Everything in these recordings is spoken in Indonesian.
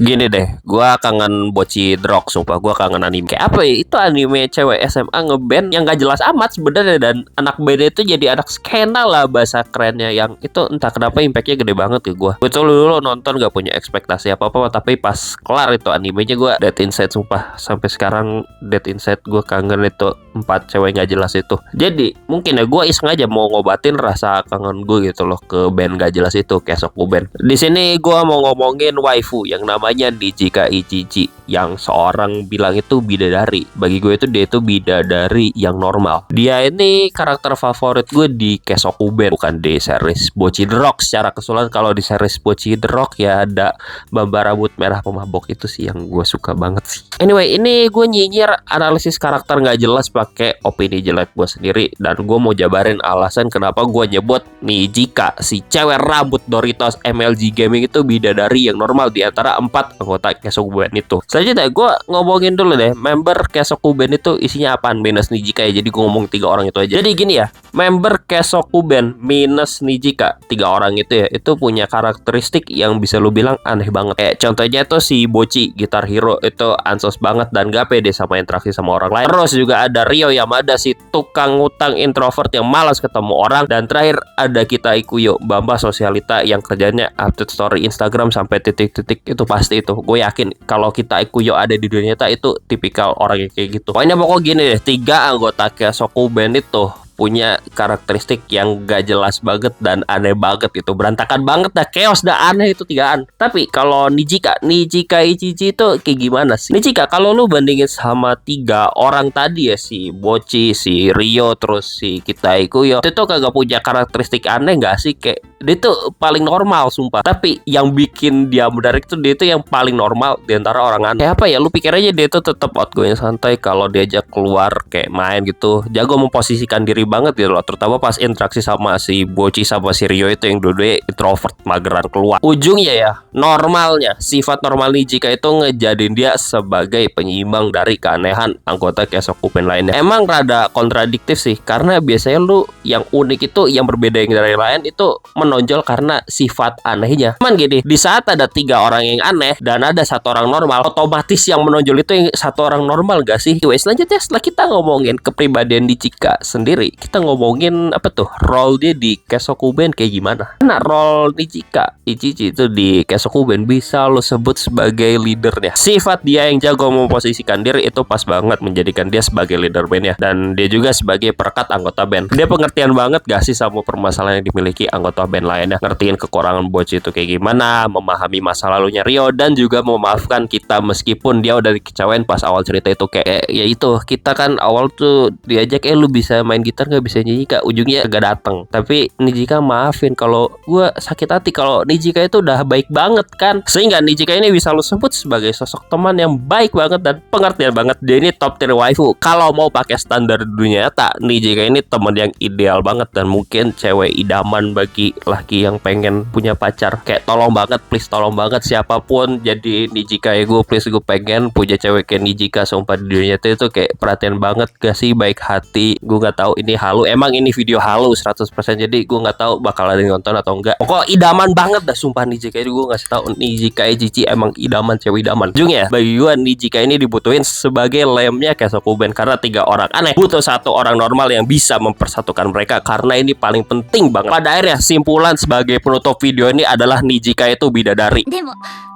Gini deh, gua kangen Bocchi The Rock, sumpah gua kangen anime. Kayak apa ya? Itu anime cewek SMA ngeband yang gak jelas amat sebenarnya, dan anak bandnya itu jadi anak skena lah bahasa kerennya, yang itu entah kenapa impactnya gede banget ke gua. Gue tuh dulu nonton gak punya ekspektasi apa-apa, tapi pas kelar itu animenya gua Dead Inside, sumpah. Sampai sekarang Dead Inside gua kangen itu, 4 cewek gak jelas itu. Jadi mungkin ya gua iseng aja mau ngobatin rasa kangen gue gitu loh ke band gak jelas itu, Kesoku Band. Di sini gua mau ngomongin waifu yang namanya Nijika Ichichi, yang seorang bilang itu bidadari. Bagi gue itu dia itu bidadari yang normal. Dia ini karakter favorit gue di Kesoku Band, bukan di series Bocchi The Rock. Secara keseluruhan kalau di series Bocchi The Rock ya ada Bamba rambut merah pemabok, itu sih yang gue suka banget sih. Anyway, ini gue nyinyir analisis karakter nggak jelas pakai opini jelek gue sendiri, dan gue mau jabarin alasan kenapa gue nyebut Nijika, si cewek rambut Doritos MLG Gaming, itu bidadari yang normal di antara 4 anggota Kesoku Band itu. Selanjutnya gue ngomongin dulu deh member Kesoku Band itu isinya apaan minus Nijika ya. Jadi gue ngomong 3 orang itu aja. Jadi gini ya, member Kesoku Band minus Nijika, 3 orang itu ya, itu punya karakteristik yang bisa lu bilang aneh banget. Kayak contohnya tuh si Bocchi Gitar Hero, itu ansos banget dan gak pede sama interaksi sama orang lain. Terus juga ada Ryo Yamada, si tukang ngutang introvert yang malas ketemu orang. Dan terakhir ada kita Ikuyo, Bamba sosialita yang kerjanya update story Instagram sampai titik-titik. Itu pasti itu, gue yakin kalau kita Ikuyo ada di dunia nyata itu tipikal orang yang kayak gitu. Pokoknya gini deh, 3 anggota Kesoku Band itu punya karakteristik yang gak jelas banget dan aneh banget gitu. Berantakan banget dah, chaos dah, aneh itu 3an. Tapi kalau Nijika Ichichi itu kayak gimana sih? Nijika kalau lu bandingin sama 3 orang tadi ya, si Bocchi, si Ryo, terus si kita Ikuyo, itu tuh kagak punya karakteristik aneh gak sih? Kayak dia tuh paling normal sumpah. Tapi yang bikin dia menarik tuh dia tuh yang paling normal di antara orang aneh. Kayak apa ya? Lu pikir aja dia tuh tetap outgoing santai, kalau diajak keluar kayak main gitu, jago memposisikan diri banget gitu loh. Terutama pas interaksi sama si Bocchi sama si Ryo itu yang dua-duanya introvert mageran keluar. Ujungnya ya, normalnya sifat normal Nijika itu ngejadiin dia sebagai penyeimbang dari keanehan anggota Kesoku Band lainnya. Emang rada kontradiktif sih, karena biasanya lu yang unik itu, yang berbeda yang dari lain itu menonjol karena sifat anehnya. Cuman gini, di saat ada 3 orang yang aneh dan ada 1 orang normal, otomatis yang menonjol itu yang 1 orang normal gak sih? Selanjutnya setelah kita ngomongin kepribadian Nijika sendiri, kita ngomongin apa tuh role dia di Kesoku Band kayak gimana. Nah, role Nijika Ichichi itu di Kesoku Band bisa lo sebut sebagai leadernya. Sifat dia yang jago memposisikan diri itu pas banget menjadikan dia sebagai leader band ya. Dan dia juga sebagai perekat anggota band. Dia pengertian banget gak sih sama permasalahan yang dimiliki anggota band lainnya. Ngertiin kekurangan Bocchi itu kayak gimana, memahami masa lalunya Ryo, dan juga memaafkan kita meskipun dia udah dikecewain pas awal cerita itu. Kayak ya itu, kita kan awal tuh diajak lu bisa main gitar gak bisa nyanyi kak, ujungnya gak dateng. Tapi Nijika maafin, kalau gue sakit hati kalau Nijika itu udah baik banget kan, sehingga Nijika ini bisa lo sebut sebagai sosok teman yang baik banget dan pengertian banget. Dia ini top tier waifu. Kalau mau pakai standar dunia nyata, Nijika ini teman yang ideal banget dan mungkin cewek idaman bagi laki yang pengen punya pacar. Kayak tolong banget, please tolong banget siapapun jadi Nijika ya gue, please gue pengen punya cewek kayak Nijika. Sumpah di dunia nyata itu kayak perhatian banget gak sih, baik hati. Gue gak tahu ini halu, emang ini video halu 100%, jadi gue nggak tahu bakal ada yang nonton atau enggak. Pokoknya idaman banget dah sumpah Nijika ini. Gue ngasih tahu Nijika Ichichi emang idaman, cewek idaman. Ujungnya bagi gue Nijika ini dibutuhin sebagai lemnya Kesoku Band, karena 3 orang aneh butuh 1 orang normal yang bisa mempersatukan mereka, karena ini paling penting banget. Pada akhirnya simpulan sebagai penutup video ini adalah Nijika itu bidadari. でも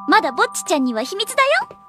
まだぼっちちゃんには秘密だよ。